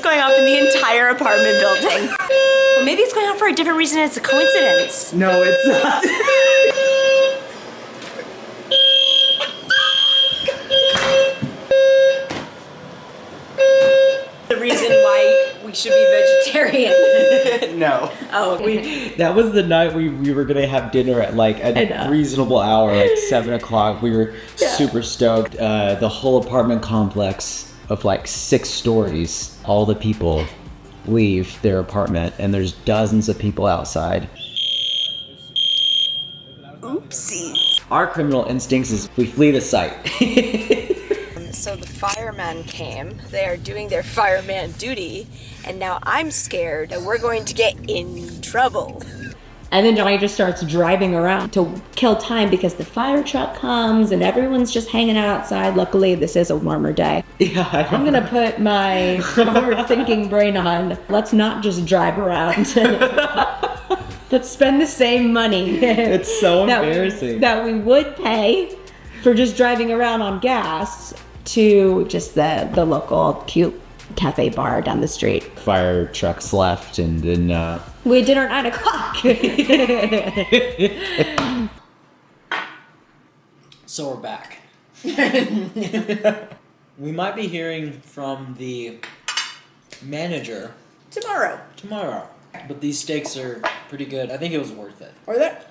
it's going off in the entire apartment building. Or maybe it's going off for a different reason. It's a coincidence. No, it's not. The reason why we should be vegetarian. No. Oh, okay. That was the night we were gonna have dinner at like a reasonable hour, like 7 o'clock. We were super stoked. The whole apartment complex of like 6 stories, all the people leave their apartment and there's dozens of people outside. Oopsie. Our criminal instincts is we flee the site. So the firemen came. They are doing their fireman duty, and now I'm scared that we're going to get in trouble. And then Johnny just starts driving around to kill time because the fire truck comes and everyone's just hanging out outside. Luckily, this is a warmer day. Yeah, I'm gonna put my forward-thinking brain on. Let's not just drive around. Let's spend the same money. It's so embarrassing. That we would pay for just driving around on gas to just the local cute cafe bar down the street. Fire trucks left and then We did our 9 o'clock. So we're back. We might be hearing from the manager Tomorrow. tomorrow. But these steaks are pretty good. I think it was worth it. Or that.